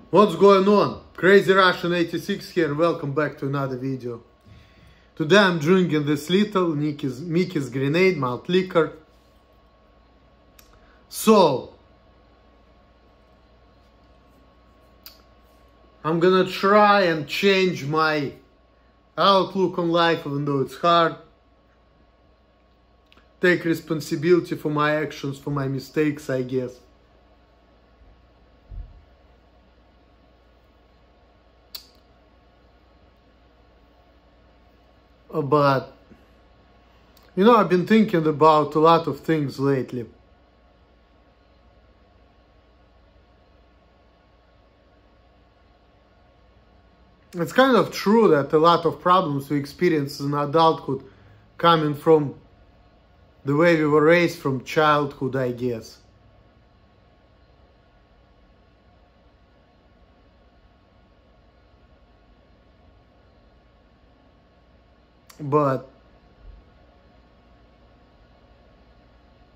What's going on? Crazy Russian 86 here. Welcome back to another video. Today I'm drinking this little Mickey's Grenade malt liquor. So I'm gonna try and change my outlook on life, even though it's hard. Take responsibility for my actions, for my mistakes, I guess. But, you know, I've been thinking about a lot of things lately. It's kind of true that a lot of problems we experience in adulthood coming from the way we were raised from childhood, I guess. But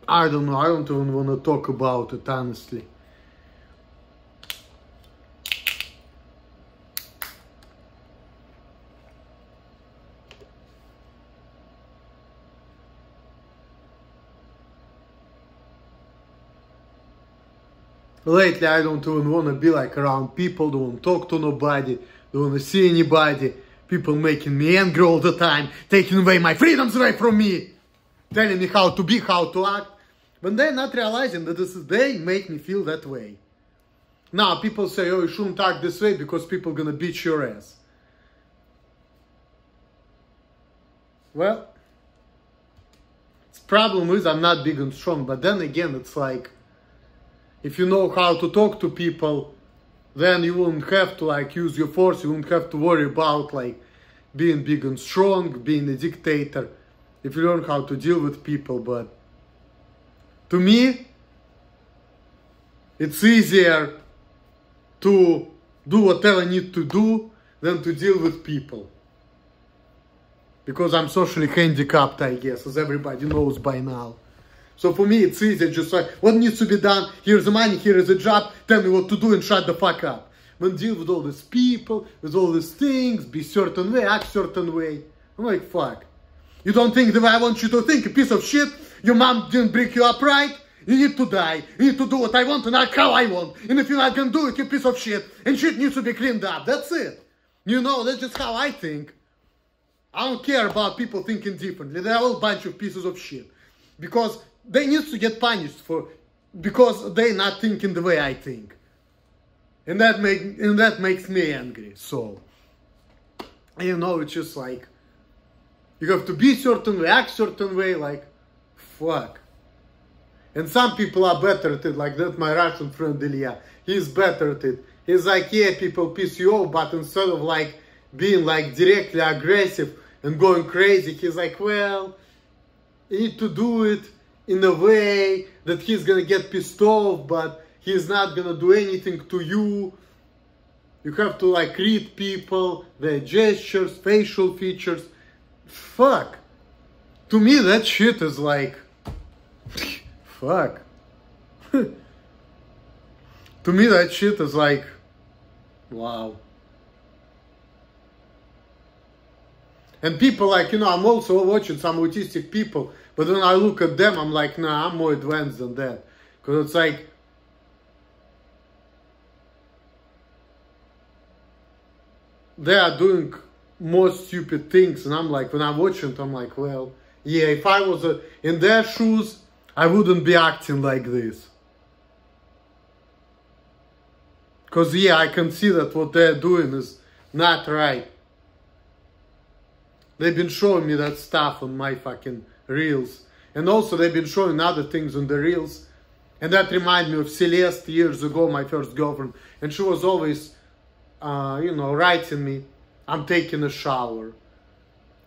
I don't know, I don't even want to talk about it, honestly. Lately I don't even want to be like around people, don't want to talk to nobody, don't want to see anybody. People making me angry all the time, taking away my freedoms away from me, telling me how to be, how to act, but they're not realizing that they make me feel that way. Now people say, oh, you shouldn't act this way because people gonna beat your ass. Well, the problem is I'm not big and strong, but then again it's like, if you know how to talk to people, then you wouldn't have to like use your force, you wouldn't have to worry about like being big and strong, being a dictator, if you learn how to deal with people. But to me, it's easier to do whatever I need to do than to deal with people. Because I'm socially handicapped, I guess, as everybody knows by now. So for me, it's easier, just like, what needs to be done, here's the money, here is the job, tell me what to do and shut the fuck up. When deal with all these people, with all these things, be certain way, act certain way. I'm like, fuck. You don't think the way I want you to think, a piece of shit? Your mom didn't bring you up right? You need to die. You need to do what I want and not how I want. And if you're not gonna do it, you piece of shit. And shit needs to be cleaned up. That's it. You know, that's just how I think. I don't care about people thinking differently. They're all a bunch of pieces of shit. Because they need to get punished because they're not thinking the way I think. And that makes me angry. So, you know, it's just like, you have to be certain way, act certain way, like, fuck. And some people are better at it, like that my Russian friend Ilya. He's better at it. He's like, yeah, people piss you off, but instead of like being like directly aggressive and going crazy, he's like, well, you need to do it in a way that he's gonna get pissed off, but he's not gonna do anything to you. You have to like read people, their gestures, facial features. Fuck. To me that shit is like, fuck. To me that shit is like, wow. And people like, you know, I'm also watching some autistic people, but when I look at them, I'm like, nah, I'm more advanced than that. Because it's like, they are doing more stupid things. And I'm like, when I'm watching it, I'm like, well, yeah, if I was in their shoes, I wouldn't be acting like this. Because, yeah, I can see that what they're doing is not right. They've been showing me that stuff on my fucking reels. And also they've been showing other things on the reels. And that reminded me of Celeste years ago, my first girlfriend. And she was always, you know, writing me, I'm taking a shower.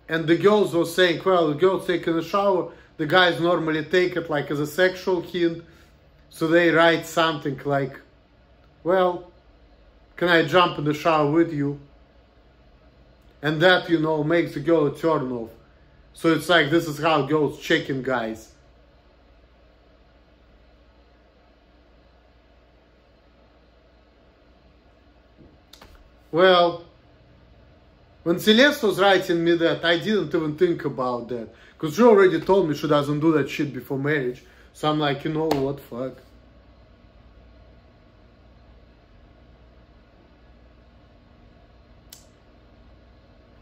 And the girls were saying, well, the girls taking a shower, the guys normally take it like as a sexual hint. So they write something like, well, can I jump in the shower with you? And that, you know, makes the girl a turn off. So it's like, this is how girls checking guys. Well, when Celeste was writing me that, I didn't even think about that. Because she already told me she doesn't do that shit before marriage. So I'm like, you know what, fuck.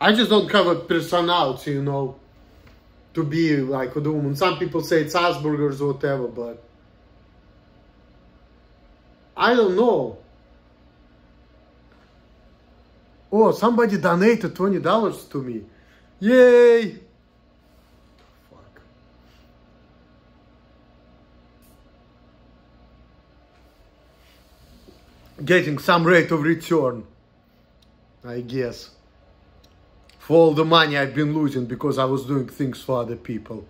I just don't have a personality, you know, to be like with a woman. Some people say it's Asperger's or whatever, but I don't know. Oh, somebody donated $20 to me. Yay! Fuck. Getting some rate of return, I guess, for all the money I've been losing because I was doing things for other people.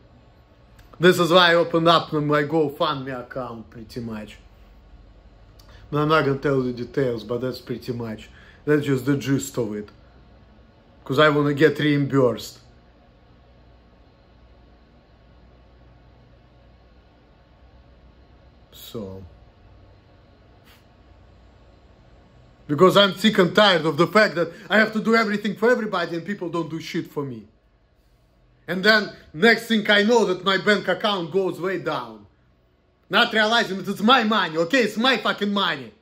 This is why I opened up my GoFundMe account, pretty much. But I'm not gonna tell you the details, but that's pretty much. That's just the gist of it. Because I want to get reimbursed. So. Because I'm sick and tired of the fact that I have to do everything for everybody and people don't do shit for me. And then next thing I know that my bank account goes way down. Not realizing that it's my money, okay? It's my fucking money.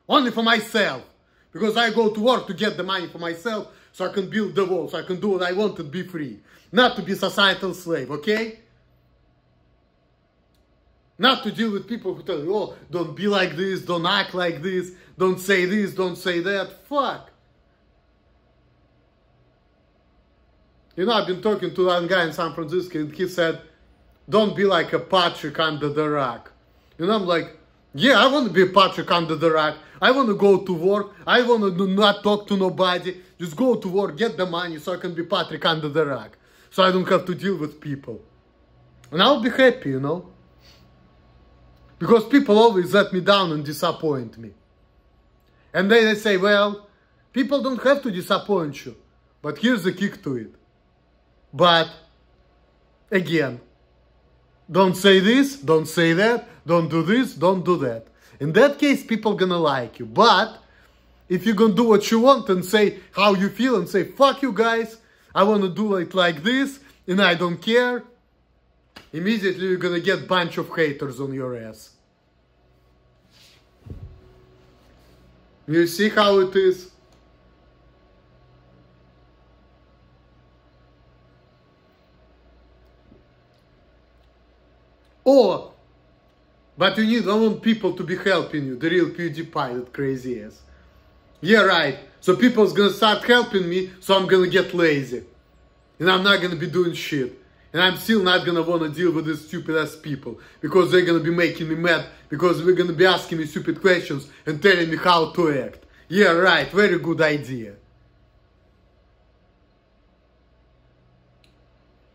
Only for myself. Because I go to work to get the money for myself, so I can build the wall, so I can do what I want and be free. Not to be societal slave, okay? Not to deal with people who tell you, oh, don't be like this, don't act like this, don't say this, don't say that. Fuck. You know, I've been talking to that guy in San Francisco, and he said, don't be like a Patrick under the rock. And I'm like, yeah, I want to be a Patrick under the rock. I want to go to work. I want to not talk to nobody. Just go to work, get the money so I can be Patrick under the rock. So I don't have to deal with people. And I'll be happy, you know. Because people always let me down and disappoint me. And then they say, well, people don't have to disappoint you. But here's the kick to it. But, again, don't say this, don't say that, don't do this, don't do that. In that case, people gonna like you. But if you're gonna do what you want and say how you feel and say, fuck you guys, I wanna do it like this and I don't care, immediately you're gonna get a bunch of haters on your ass. You see how it is? Oh, but you need, I want people to be helping you, the real PewDiePie, that crazy ass. Yeah, right. So people's gonna start helping me, so I'm gonna get lazy. And I'm not gonna be doing shit. And I'm still not gonna wanna deal with these stupid ass people. Because they're gonna be making me mad. Because they're gonna be asking me stupid questions and telling me how to act. Yeah, right. Very good idea.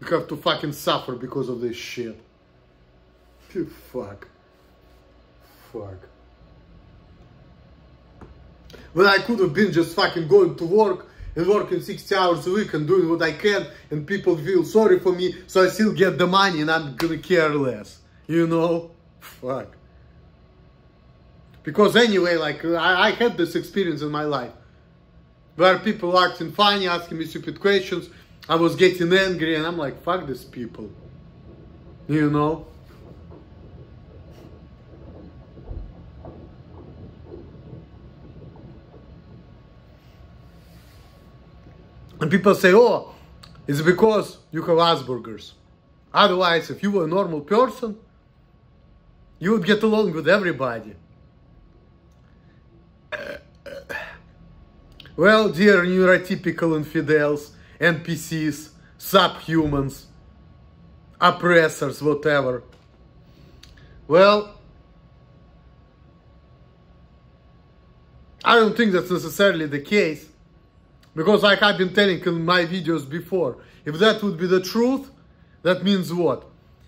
You have to fucking suffer because of this shit. Fuck. Fuck. When I could have been just fucking going to work and working 60 hours a week and doing what I can and people feel sorry for me, so I still get the money and I'm gonna care less. You know? Fuck. Because anyway, like, I had this experience in my life where people acting funny, asking me stupid questions, I was getting angry and I'm like, fuck these people. You know? And people say, oh, it's because you have Asperger's. Otherwise, if you were a normal person, you would get along with everybody. Well, dear neurotypical infidels, NPCs, subhumans, oppressors, whatever. Well, I don't think that's necessarily the case. Because like I've been telling in my videos before, if that would be the truth, that means what?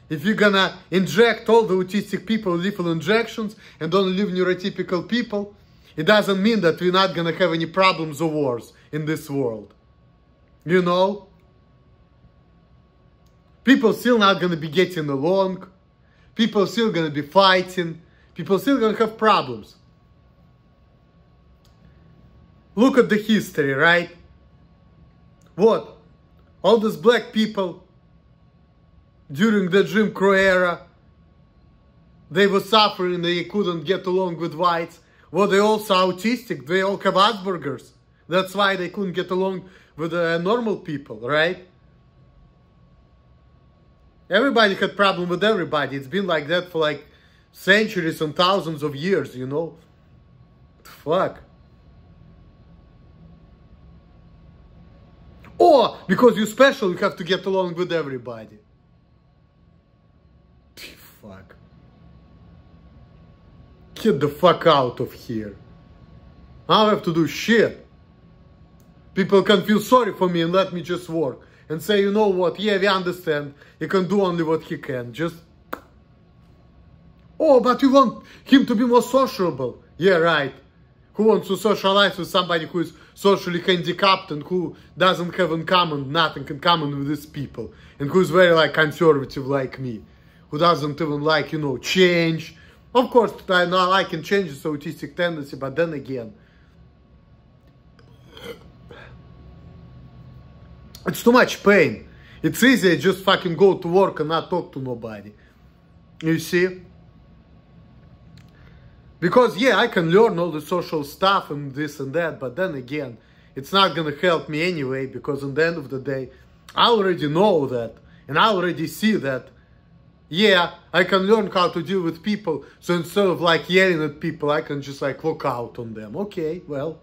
If you're gonna inject all the autistic people with lethal injections and only leave neurotypical people, it doesn't mean that we're not gonna have any problems or wars in this world. You know? People still not gonna be getting along. People still gonna be fighting. People still gonna have problems. Look at the history, right? What? All these black people during the Jim Crow era, they were suffering, they couldn't get along with whites. Well, they also autistic, they all have Asperger's. That's why they couldn't get along with normal people, right? Everybody had problem with everybody. It's been like that for like centuries and thousands of years, you know? Fuck. Or, because you're special, you have to get along with everybody. Fuck. Get the fuck out of here. I don't have to do shit. People can feel sorry for me and let me just work. And say, you know what, yeah, we understand. He can do only what he can. Just... Oh, but you want him to be more sociable. Yeah, right. Who wants to socialize with somebody who is socially handicapped and who doesn't have in common, nothing in common with these people. And who is very like conservative like me. Who doesn't even like, you know, change. Of course, I know I can change this autistic tendency, but then again, it's too much pain. It's easier just fucking go to work and not talk to nobody. You see? Because, yeah, I can learn all the social stuff and this and that, but then again, it's not gonna help me anyway, because at the end of the day, I already know that, and I already see that, yeah, I can learn how to deal with people, so instead of like yelling at people, I can just like walk out on them. Okay, well.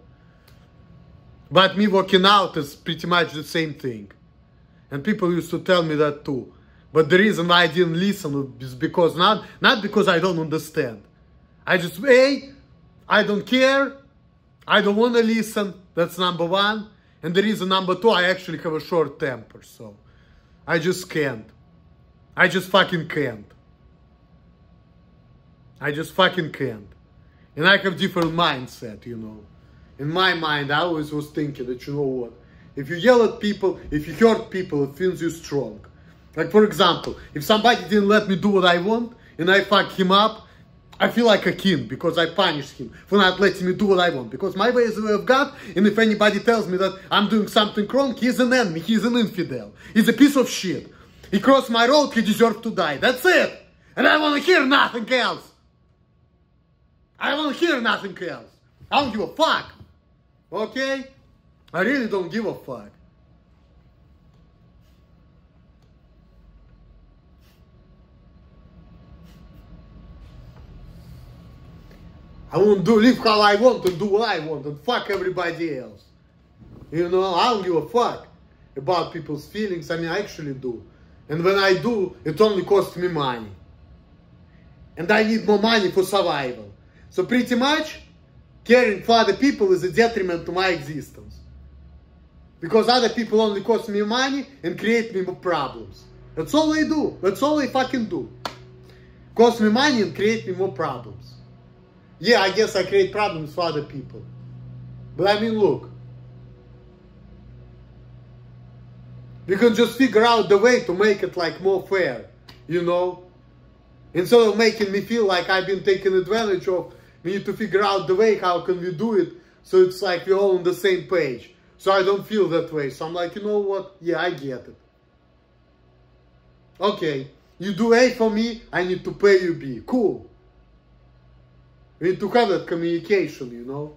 But me walking out is pretty much the same thing. And people used to tell me that too. But the reason I didn't listen is because not because I don't understand. I just, A, I don't care. I don't want to listen. That's number one. And the reason number two, I actually have a short temper. So I just can't. I just fucking can't. I just fucking can't. And I have different mindset, you know. In my mind, I always was thinking that, you know what, if you yell at people, if you hurt people, it feels you strong. Like, for example, if somebody didn't let me do what I want, and I fuck him up, I feel like a king, because I punished him for not letting me do what I want. Because my way is the way of God, and if anybody tells me that I'm doing something wrong, he's an enemy, he's an infidel. He's a piece of shit. He crossed my road, he deserves to die. That's it. And I want to hear nothing else. I want to hear nothing else. I don't give a fuck. Okay? I really don't give a fuck. I won't live how I want and do what I want and fuck everybody else. You know, I don't give a fuck about people's feelings. I mean, I actually do. And when I do, it only costs me money. And I need more money for survival. So pretty much, caring for other people is a detriment to my existence. Because other people only cost me money and create me more problems. That's all they do. That's all they fucking do. Cost me money and create me more problems. Yeah, I guess I create problems for other people. But I mean, look. We can just figure out the way to make it like more fair. You know? Instead of making me feel like I've been taken advantage of, we need to figure out the way how can we do it so it's like we're all on the same page. So I don't feel that way. So I'm like, you know what? Yeah, I get it. Okay, you do A for me, I need to pay you B. Cool. We need to have that communication, you know.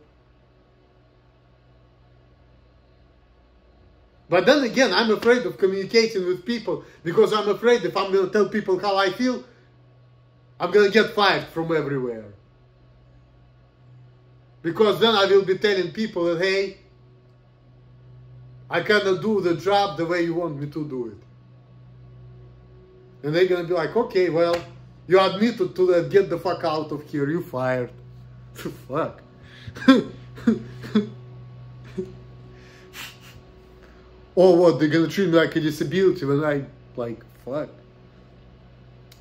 But then again, I'm afraid of communicating with people because I'm afraid if I'm going to tell people how I feel, I'm going to get fired from everywhere. Because then I will be telling people that, hey, I cannot do the job the way you want me to do it. And they're going to be like, okay, well, you admitted to that, get the fuck out of here, you fired. Fuck. Or what, they're going to treat me like a disability when I, like, fuck.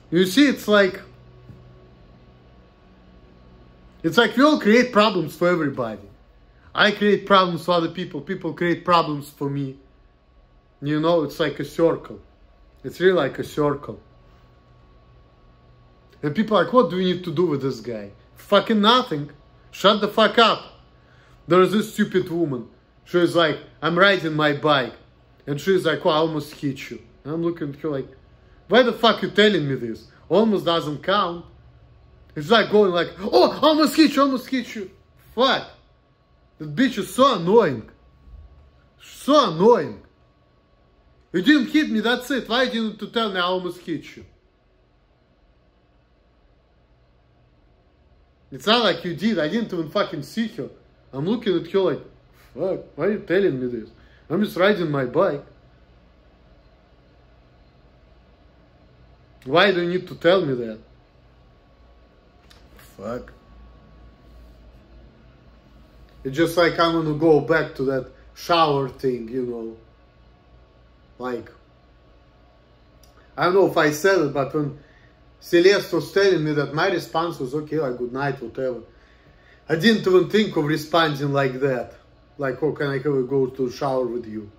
You see, it's like we all create problems for everybody. I create problems for other people. People create problems for me. You know, it's like a circle. It's really like a circle. And people are like, what do we need to do with this guy? Fucking nothing. Shut the fuck up. There's this stupid woman. She's like, I'm riding my bike. And she's like, oh, I almost hit you. And I'm looking at her like, why the fuck are you telling me this? Almost doesn't count. It's like going like, oh, almost hit you, almost hit you. Fuck. That bitch is so annoying. So annoying. You didn't hit me, that's it. Why didn't you tell me I almost hit you? It's not like you did. I didn't even fucking see her. I'm looking at her like, fuck, why are you telling me this? I'm just riding my bike. Why do you need to tell me that? Fuck. It's just like I'm gonna go back to that shower thing, you know. Like, I don't know if I said it, but when Celeste was telling me that, my response was, okay, like, good night, whatever. I didn't even think of responding like that. Like, oh, can I ever go to shower with you?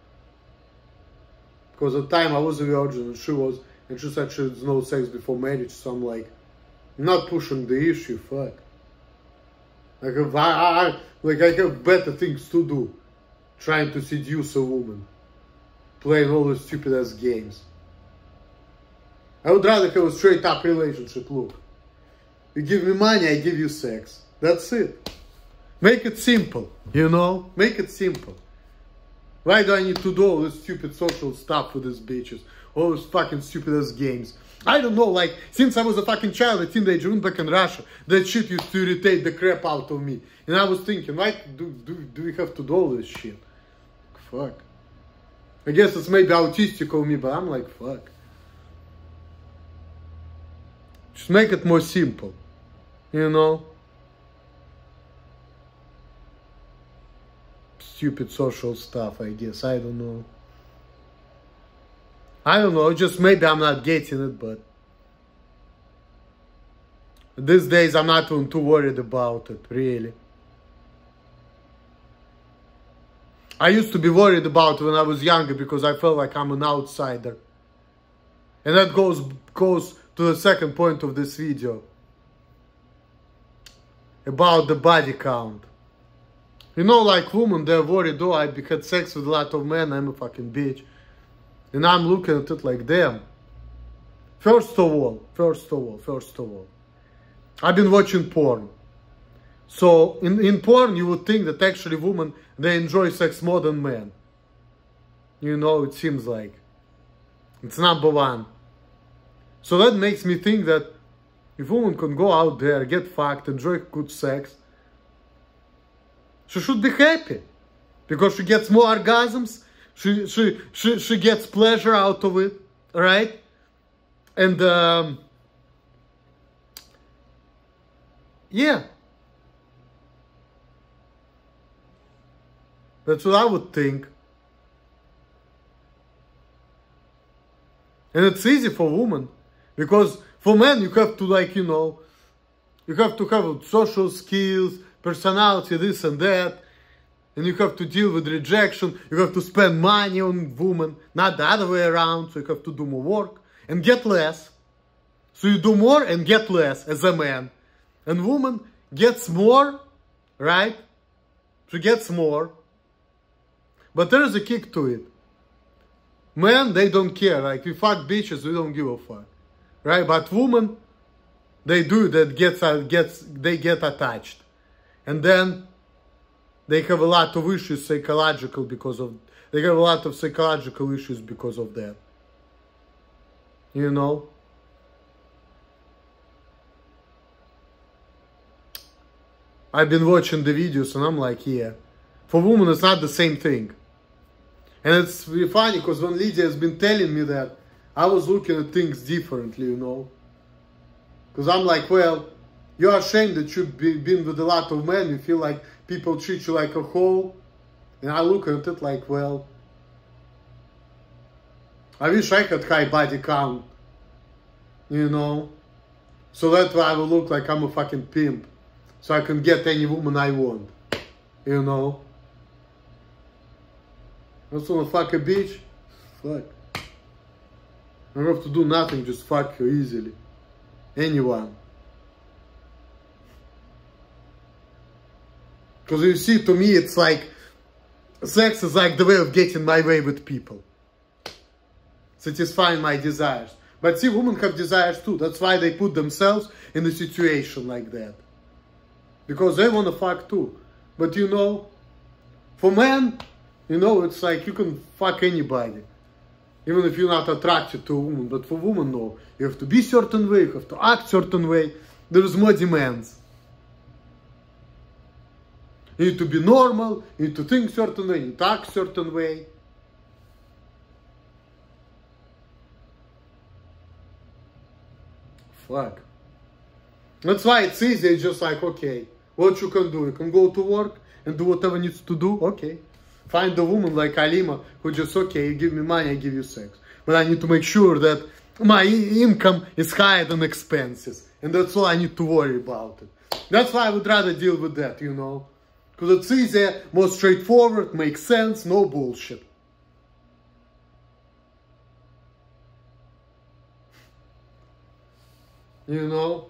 Because at the time I was a virgin and she was, and she said she had no sex before marriage, so I'm like, not pushing the issue, fuck. Like, I have better things to do. Trying to seduce a woman. Playing all those stupid ass games. I would rather have a straight up relationship. Look, you give me money, I give you sex. That's it. Make it simple, you know? Make it simple. Why do I need to do all this stupid social stuff with these bitches? All those fucking stupid ass games. I don't know, like, since I was a fucking child, a teenager, even back in Russia, that shit used to irritate the crap out of me. And I was thinking, why do we have to do all this shit? Fuck. I guess it's maybe autistic of me, but I'm like, fuck. Just make it more simple, you know? Stupid social stuff, I guess. I don't know. I don't know, just maybe I'm not getting it, but these days I'm not even too worried about it, really. I used to be worried about it when I was younger because I felt like I'm an outsider. And that goes to the second point of this video. About the body count. You know, like women, they're worried, oh, I had sex with a lot of men, I'm a fucking bitch. And I'm looking at it like, damn. First of all, I've been watching porn. So, in porn, you would think that actually women, they enjoy sex more than men. You know, it seems like. It's number one. So that makes me think that if women can go out there, get fucked, enjoy good sex, she should be happy. Because she gets more orgasms, she gets pleasure out of it, right? And, yeah. That's what I would think. And it's easy for women. Because for men, you have to, like, you know, you have to have social skills, personality, this and that. And you have to deal with rejection. You have to spend money on women, not the other way around. So you have to do more work and get less. So you do more and get less as a man. And woman gets more, right? She gets more. But there is a kick to it. Men, they don't care. Like, we fuck bitches, we don't give a fuck. Right? But women, they do that, they get attached. And then they have a lot of issues psychological because of, they have a lot of psychological issues because of that. You know? I've been watching the videos and I'm like, yeah. For women, it's not the same thing. And it's really funny because when Lydia has been telling me that, I was looking at things differently, you know. Because I'm like, well, you're ashamed that you've been with a lot of men. You feel like people treat you like a hoe. And I look at it like, well, I wish I had high body count, you know. So that's why I will look like I'm a fucking pimp. So I can get any woman I want, you know. I just wanna fuck a bitch, fuck. I don't have to do nothing, just fuck her easily. Anyone. Because you see, to me, it's like, sex is like the way of getting my way with people. Satisfying my desires. But see, women have desires too. That's why they put themselves in a situation like that. Because they want to fuck too. But you know, for men, you know, it's like you can fuck anybody. Even if you're not attracted to a woman. But for women, no. You have to be certain way, you have to act certain way. There's more demands. You need to be normal, you need to think certain way, you need to act certain way. Fuck. That's why it's easy, it's just like, okay, what you can do? You can go to work and do whatever needs to do, okay. Find a woman like Alima who just, okay, you give me money, I give you sex. But I need to make sure that my income is higher than expenses. And that's all I need to worry about it. That's why I would rather deal with that, you know. Because it's easier, more straightforward, makes sense, no bullshit. You know?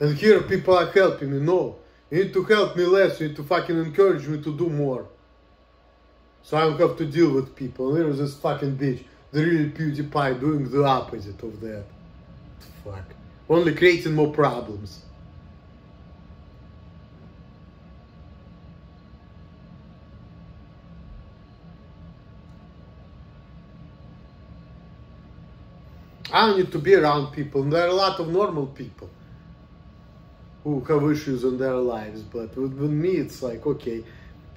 And here people are helping me. No, you need to help me less. You need to fucking encourage me to do more. So I don't have to deal with people. There is this fucking bitch, the real PewDiePie, doing the opposite of that. Fuck. Only creating more problems. I don't need to be around people. And there are a lot of normal people who have issues in their lives, but with me it's like, okay,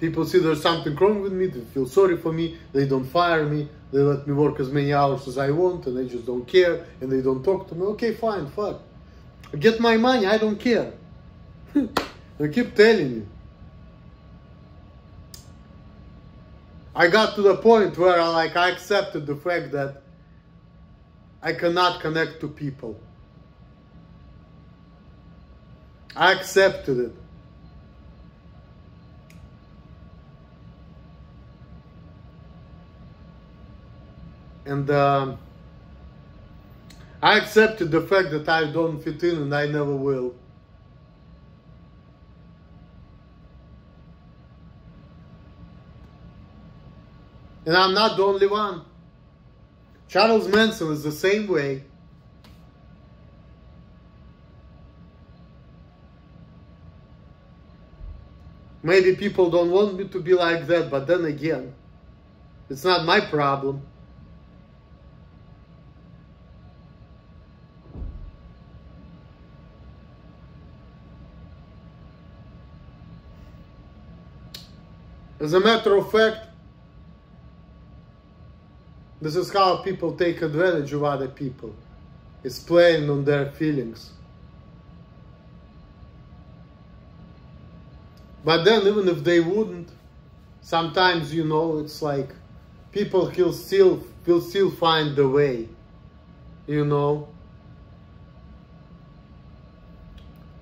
people see there's something wrong with me, they feel sorry for me, they don't fire me, they let me work as many hours as I want, and they just don't care, and they don't talk to me. Okay, fine, fuck. Get my money, I don't care. I keep telling you. I got to the point where I accepted the fact that I cannot connect to people. I accepted it. And I accepted the fact that I don't fit in and I never will. And I'm not the only one. Charles Manson is the same way. Maybe people don't want me to be like that, but then again, it's not my problem. As a matter of fact, this is how people take advantage of other people. It's playing on their feelings. But then, even if they wouldn't, sometimes, you know, it's like people will still find the way, you know.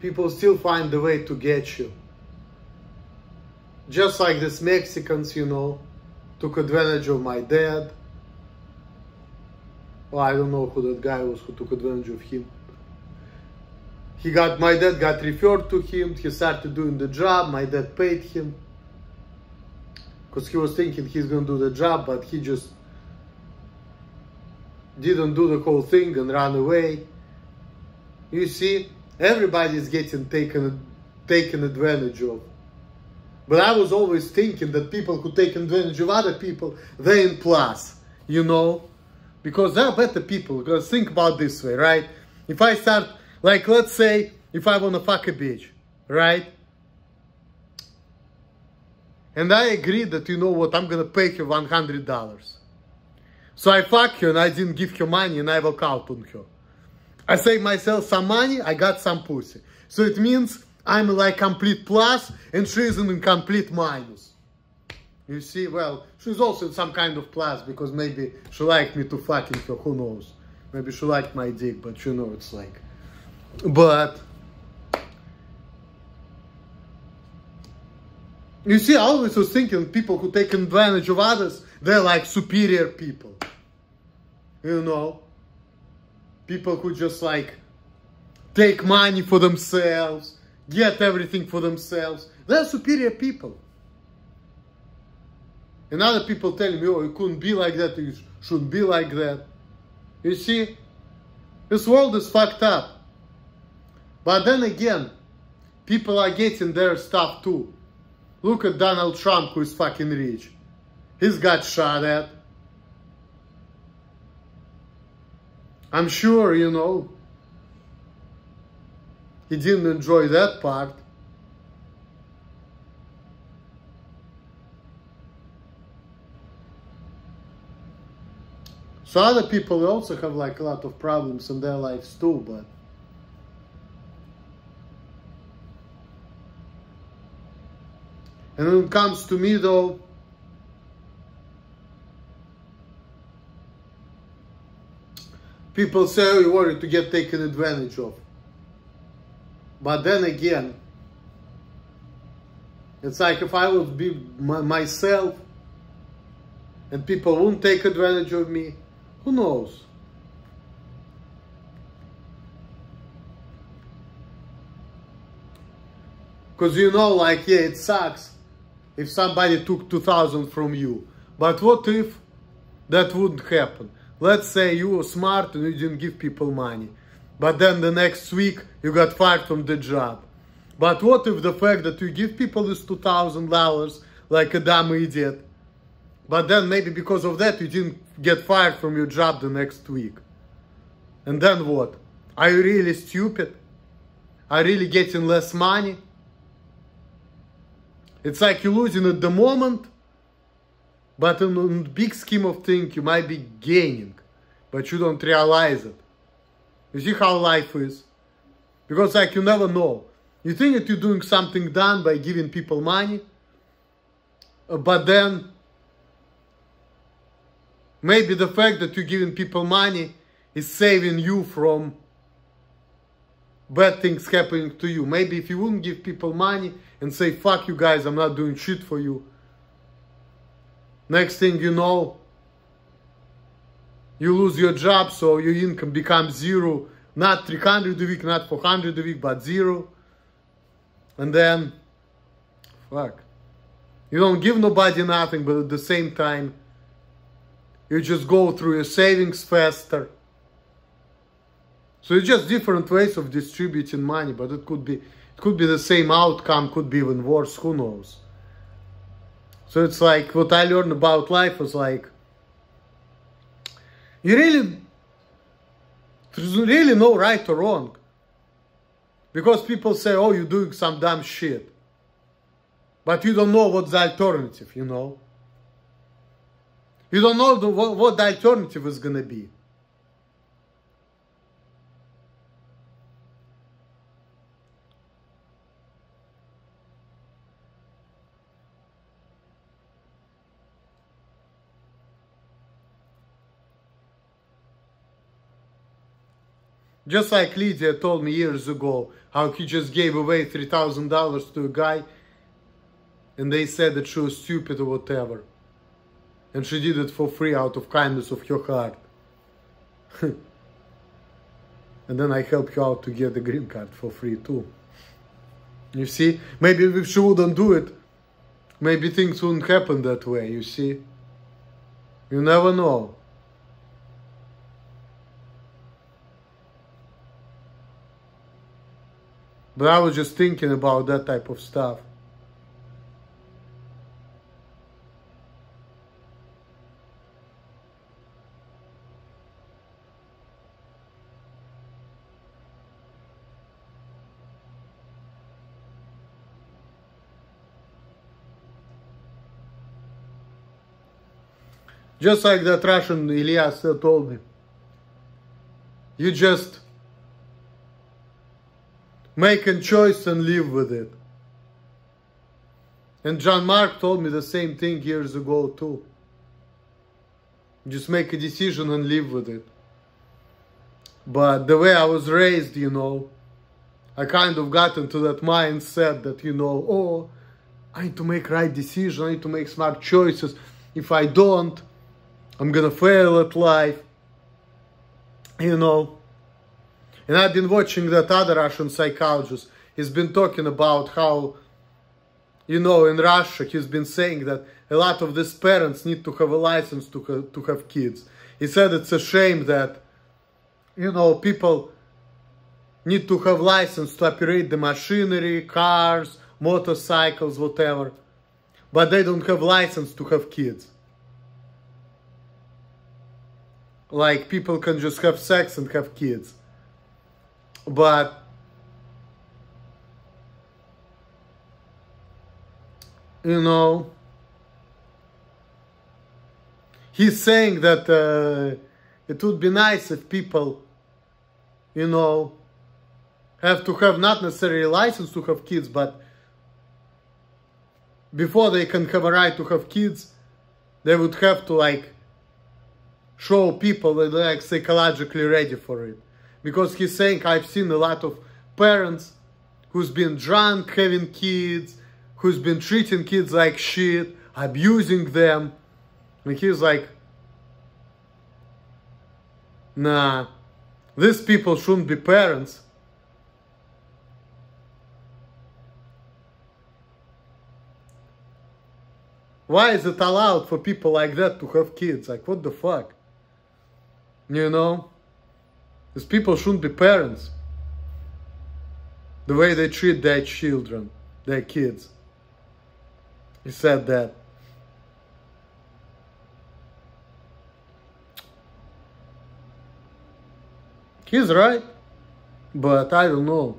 People still find the way to get you. Just like these Mexicans, you know, took advantage of my dad. Well, I don't know who that guy was who took advantage of him. My dad got referred to him, he started doing the job, my dad paid him. Because he was thinking he's gonna do the job, but he just didn't do the whole thing and ran away. You see, everybody is getting taken advantage of. But I was always thinking that people who take advantage of other people, they're in plus, you know? Because they're better people. Because think about this way, right? If I start, like, let's say, if I want to fuck a bitch, right? And I agree that, you know what, I'm going to pay her $100. So I fuck her and I didn't give her money and I walk out on her. I save myself some money, I got some pussy. So it means I'm like complete plus and she's in complete minus. You see, well, she's also in some kind of plus because maybe she liked me to fucking her, who knows. Maybe she liked my dick, but you know, it's like, but you see, I always was thinking people who take advantage of others, they're like superior people. You know, people who just like take money for themselves, get everything for themselves. They're superior people. And other people telling me, oh, you couldn't be like that, you shouldn't be like that. You see, this world is fucked up. But then again, people are getting their stuff too. Look at Donald Trump, who is fucking rich. He's got shot at. I'm sure, you know, he didn't enjoy that part. So other people also have like a lot of problems in their lives too, but and when it comes to me though, people say, oh, you're worried to get taken advantage of. But then again, it's like if I would be myself and people won't take advantage of me, who knows? Because you know, like, yeah, it sucks if somebody took 2,000 from you. But what if that wouldn't happen? Let's say you were smart and you didn't give people money. But then the next week you got fired from the job. But what if the fact that you give people this $2,000 like a dumb idiot, but then maybe because of that you didn't get fired from your job the next week? And then what? Are you really stupid? Are you really getting less money? It's like you're losing at the moment, but in the big scheme of things you might be gaining, but you don't realize it. You see how life is? Because like you never know. You think that you're doing something done by giving people money, but then maybe the fact that you're giving people money is saving you from bad things happening to you. Maybe if you wouldn't give people money and say, fuck you guys, I'm not doing shit for you, next thing you know, you lose your job, so your income becomes zero. Not 300 a week, not 400 a week, but zero. And then, fuck. You don't give nobody nothing, but at the same time, you just go through your savings faster. So it's just different ways of distributing money, but it could be the same outcome, could be even worse, who knows. So it's like, what I learned about life was like, there's really no right or wrong. Because people say, oh, you're doing some dumb shit. But you don't know what's the alternative, you know. You don't know what the alternative is gonna be. Just like Lydia told me years ago, how he just gave away $3,000 to a guy and they said that she was stupid or whatever. And she did it for free out of kindness of her heart. And then I helped her out to get the green card for free too. You see? Maybe if she wouldn't do it, maybe things wouldn't happen that way, you see? You never know. But I was just thinking about that type of stuff. Just like that Russian Ilyas told me. You just Make a choice and live with it. And John Mark told me the same thing years ago too. Just make a decision and live with it. But the way I was raised, you know, I kind of got into that mindset that, you know, oh, I need to make right decision, I need to make smart choices. If I don't, I'm gonna fail at life. You know. And I've been watching that other Russian psychologist. He's been talking about how, you know, in Russia, he's been saying that a lot of these parents need to have a license to have kids. He said it's a shame that, you know, people need to have license to operate the machinery, cars, motorcycles, whatever, but they don't have license to have kids. Like, people can just have sex and have kids. But you know, he's saying that it would be nice if people, you know, have to have not necessarily a license to have kids, but before they can have a right to have kids, they would have to, like, show people that they're, like, psychologically ready for it. Because he's saying, I've seen a lot of parents who's been drunk having kids, who's been treating kids like shit, abusing them. And he's like, nah, these people shouldn't be parents. Why is it allowed for people like that to have kids? Like, what the fuck? You know? These people shouldn't be parents. The way they treat their children, their kids. He said that. He's right, but I don't know.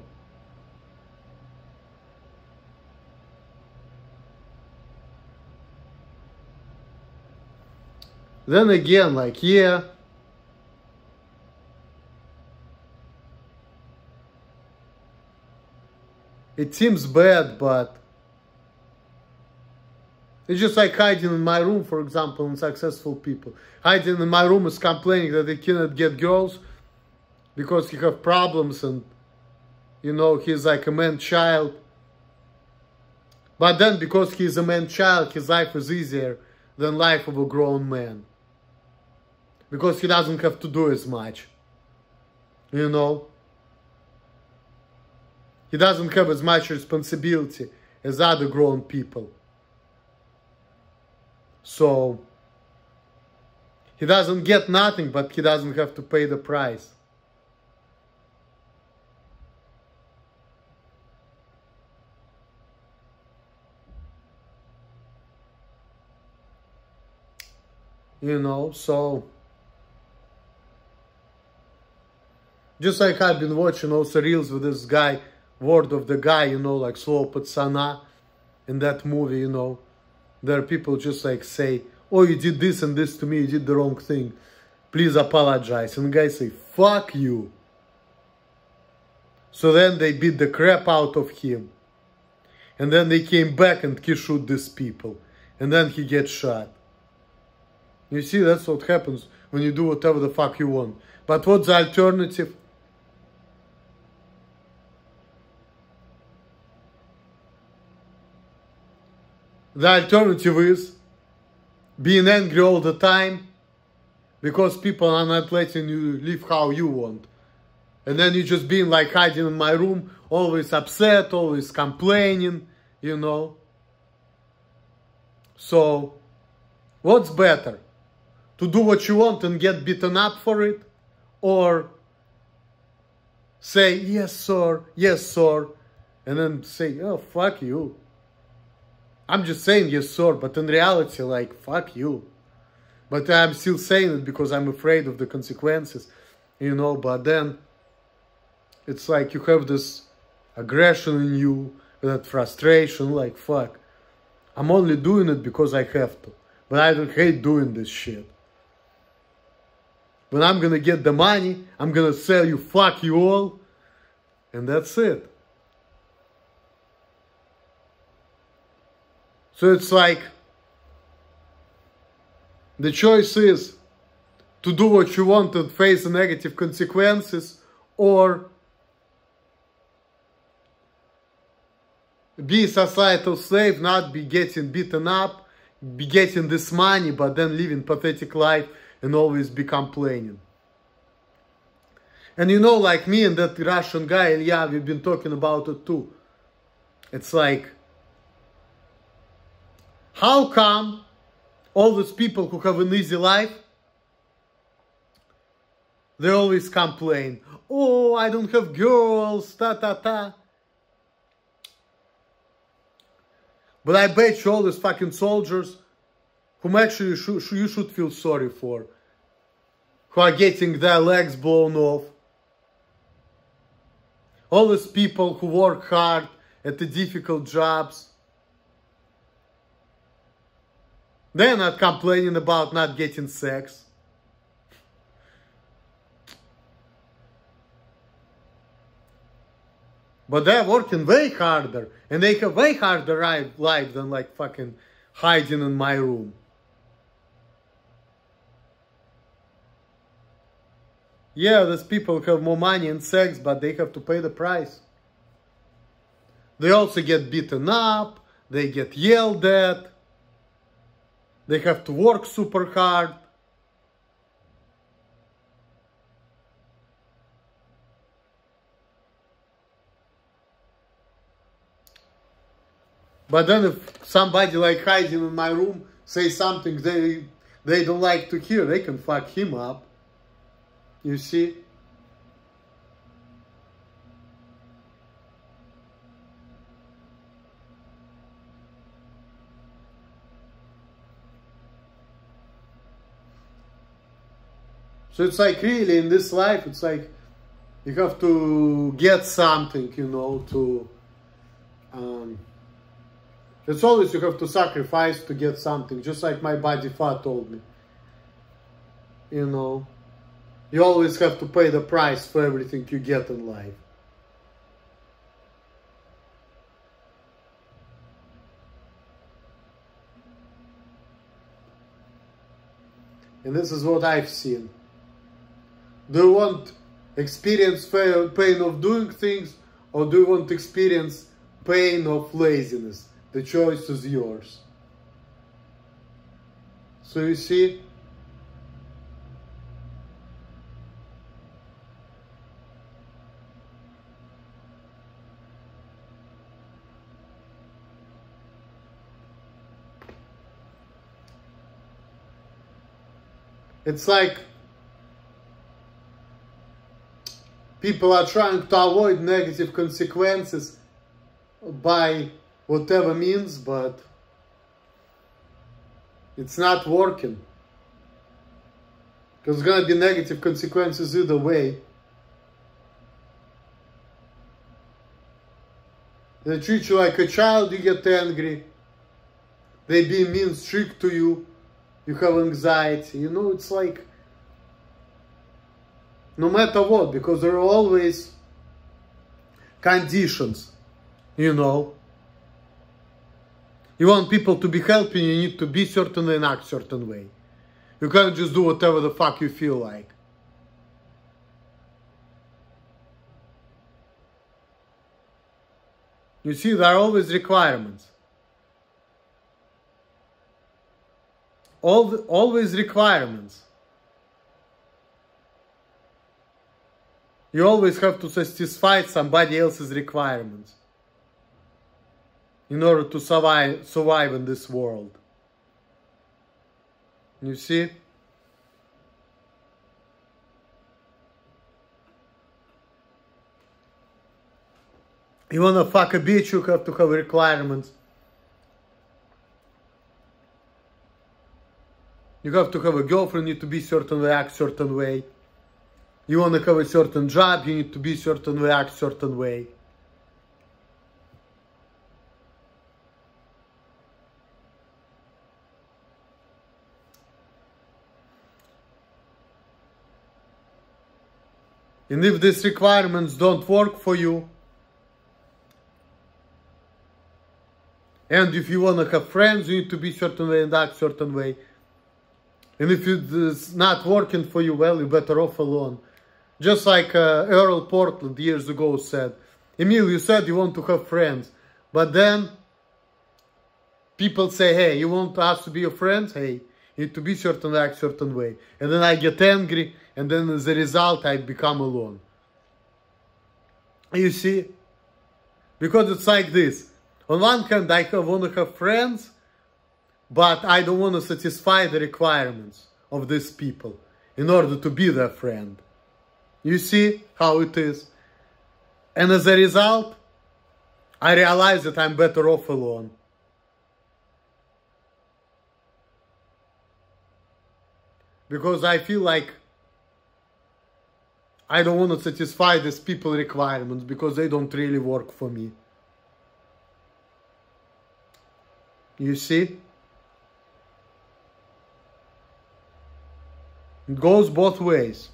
Then again, like, yeah, it seems bad, but it's just like hiding in my room, for example, in successful people. Hiding in my room is complaining that he cannot get girls because he have problems and, you know, he's like a man-child. But then, because he's a man-child, his life is easier than life of a grown man. Because he doesn't have to do as much. You know? He doesn't have as much responsibility as other grown people. So, he doesn't get nothing, but he doesn't have to pay the price. You know, so, just like I've been watching also reels with this guy, Word of the Guy, you know, like Slovo Patsana, in that movie, you know. There are people just like say, oh, you did this and this to me, you did the wrong thing. Please apologize. And the guy say, fuck you. So then they beat the crap out of him. And then they came back and he shoot these people. And then he gets shot. You see, that's what happens when you do whatever the fuck you want. But what's the alternative? The alternative is being angry all the time because people are not letting you live how you want. And then you just being like hiding in my room, always upset, always complaining, you know. So, what's better? To do what you want and get beaten up for it? Or say, yes sir, and then say, oh, fuck you. I'm just saying yes sir, but in reality, like, fuck you. But I'm still saying it because I'm afraid of the consequences, you know. But then it's like you have this aggression in you, that frustration, like, fuck. I'm only doing it because I have to. But I don't hate doing this shit. When I'm gonna get the money, I'm gonna sell you, fuck you all. And that's it. So it's like, the choice is to do what you want and face the negative consequences, or be a societal slave, not be getting beaten up, be getting this money, but then living pathetic life and always be complaining. And you know, like me and that Russian guy, Ilya, we've been talking about it too. It's like, how come all these people who have an easy life, they always complain, oh, I don't have girls, ta. But I bet you all these fucking soldiers, whom actually you should feel sorry for, who are getting their legs blown off, all these people who work hard at the difficult jobs, they're not complaining about not getting sex. But they're working way harder, and they have way harder life than like fucking hiding in my room. Yeah, these people have more money and sex, but they have to pay the price. They also get beaten up, they get yelled at, they have to work super hard. But then if somebody like hiding in my room say something they don't like to hear, they can fuck him up. You see? So it's like, really, in this life, it's like you have to get something, you know, to it's always you have to sacrifice to get something, just like my body fat told me. You know, you always have to pay the price for everything you get in life. And this is what I've seen. Do you want experience pain of doing things, or do you want experience pain of laziness? The choice is yours. So you see, it's like people are trying to avoid negative consequences by whatever means, but it's not working. Because there's gonna be negative consequences either way. They treat you like a child, you get angry. They be mean, strict to you, you have anxiety. You know, it's like, no matter what, because there are always conditions, you know. You want people to be helping, you need to be certain way and act certain way. You can't just do whatever the fuck you feel like. You see, there are always requirements. Always requirements. You always have to satisfy somebody else's requirements in order to survive in this world. You see? You wanna fuck a bitch, you have to have requirements. You have to have a girlfriend, you need to be certain way, act certain way. You wanna have a certain job, you need to be certain way, act certain way. And if these requirements don't work for you, And if you want to have friends, you need to be certain way and act certain way. And if it's not working for you well, you're better off alone. Just like Earl Portland years ago said, Emil, you said you want to have friends, but then people say, hey, you want us to be your friends? Hey, you need to be certain, act certain way. And then I get angry, and then as a result, I become alone. You see? Because it's like this. On one hand, I want to have friends, but I don't want to satisfy the requirements of these people in order to be their friend. You see how it is? And as a result, I realize that I'm better off alone. Because I feel like I don't want to satisfy these people requirements because they don't really work for me. You see? It goes both ways.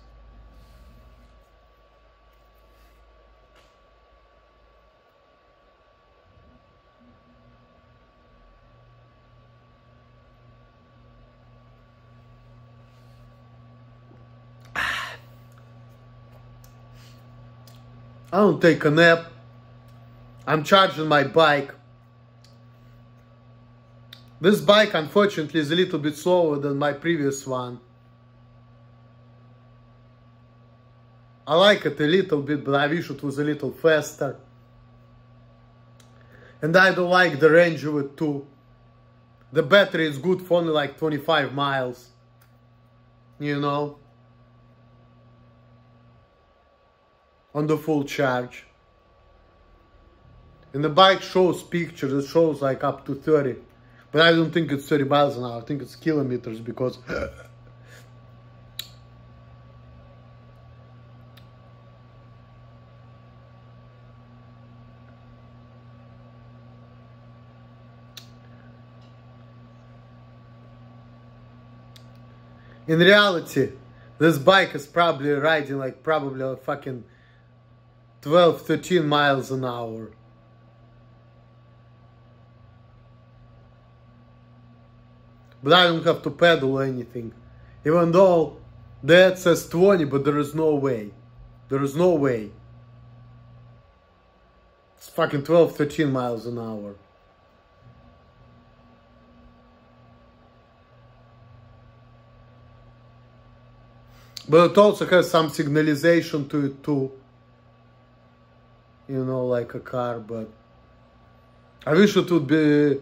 I don't take a nap. I'm charging my bike. This bike, unfortunately, is a little bit slower than my previous one. I like it a little bit, but I wish it was a little faster. And I don't like the range of it too. The battery is good for only like 25 miles. You know? On the full charge. And the bike shows pictures, it shows like up to 30. But I don't think it's 30 miles an hour, I think it's kilometers because in reality, this bike is probably riding like probably a fucking 12, 13 miles an hour. But I don't have to pedal or anything. Even though that says 20, but there is no way. There is no way. It's fucking 12, 13 miles an hour. But it also has some signalization to it too. You know, like a car, but I wish it would be,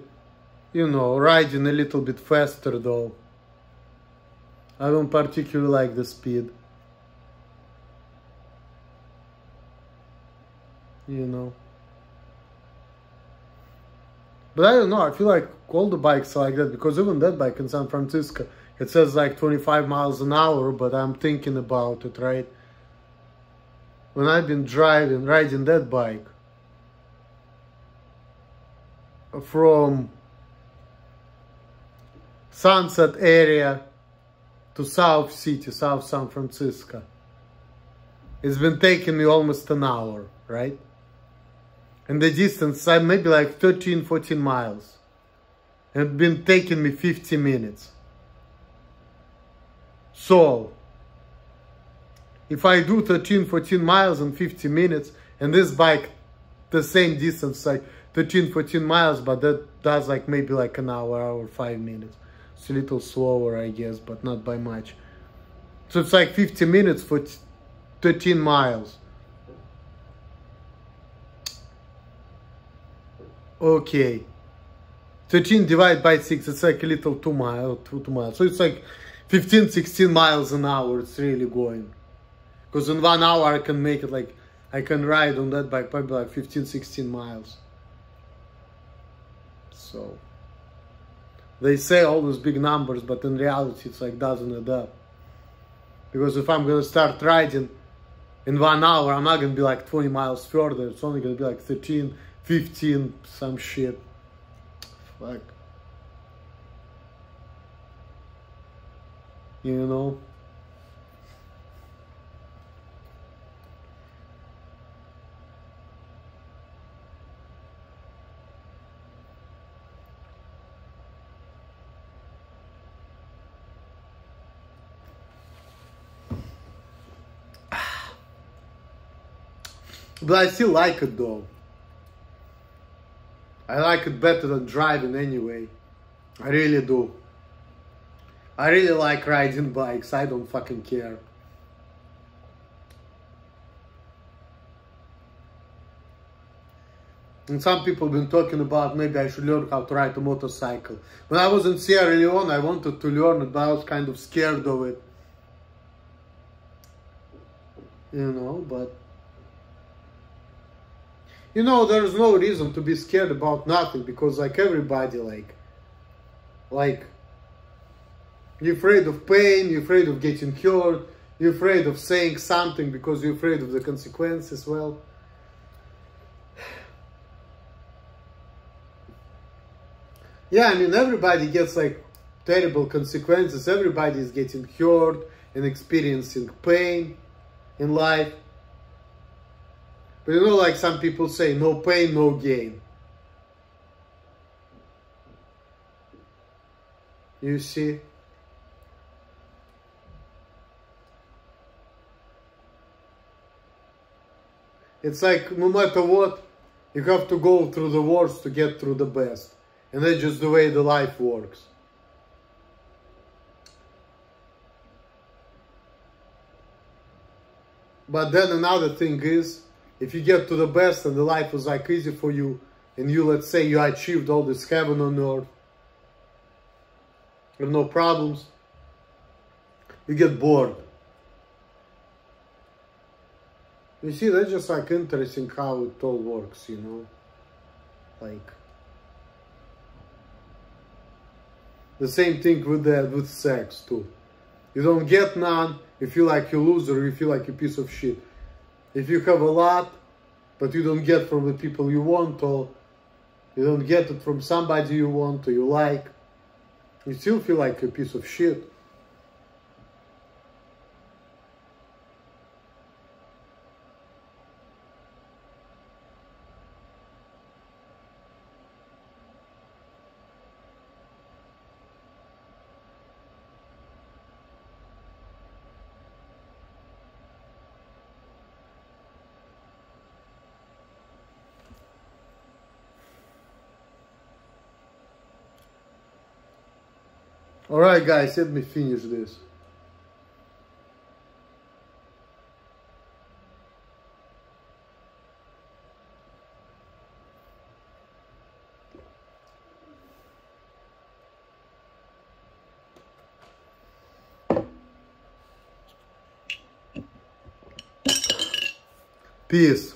you know, riding a little bit faster though. I don't particularly like the speed. You know. But I don't know, I feel like all the bikes are like that, because even that bike in San Francisco, it says like 25 miles an hour, but I'm thinking about it, right? When I've been riding that bike from Sunset area to South City, South San Francisco, it's been taking me almost an hour, right? And the distance, maybe like 13, 14 miles. And it's been taking me 50 minutes. So, if I do 13, 14 miles in 50 minutes, and this bike, the same distance, like 13, 14 miles, but that does like maybe like an hour, 5 minutes. It's a little slower, I guess, but not by much. So it's like 50 minutes for 13 miles. Okay. 13 divided by 6, it's like a little 2 miles. So it's like 15, 16 miles an hour, it's really going. Because in 1 hour I can make it like, I can ride on that bike probably like 15, 16 miles. So, they say all those big numbers, but in reality it's like doesn't add up. Because if I'm gonna start riding in 1 hour, I'm not gonna be like 20 miles further, it's only gonna be like 13, 15, some shit. Fuck. You know? But I still like it though. I like it better than driving anyway. I really do. I really like riding bikes. I don't fucking care. And some people have been talking about maybe I should learn how to ride a motorcycle. When I was in Sierra Leone, I wanted to learn it, but I was kind of scared of it. You know, but... You know, there's no reason to be scared about nothing, because like everybody, like... You're afraid of pain, you're afraid of getting hurt, you're afraid of saying something because you're afraid of the consequences. Well, yeah, I mean, everybody gets like terrible consequences. Everybody is getting hurt and experiencing pain in life. But you know, like some people say, no pain, no gain. You see? It's like, no matter what, you have to go through the worst to get through the best. And that's just the way the life works. But then another thing is, if you get to the best and the life was like easy for you, and you, let's say, you achieved all this heaven on earth, with no problems, you get bored. You see, that's just like interesting how it all works, you know? Like, the same thing with that, with sex too. You don't get none, you feel like you loser, you feel like a piece of shit. If you have a lot, but you don't get from the people you want, or you don't get it from somebody you want or you like, you still feel like a piece of shit. Alright guys, let me finish this. Peace.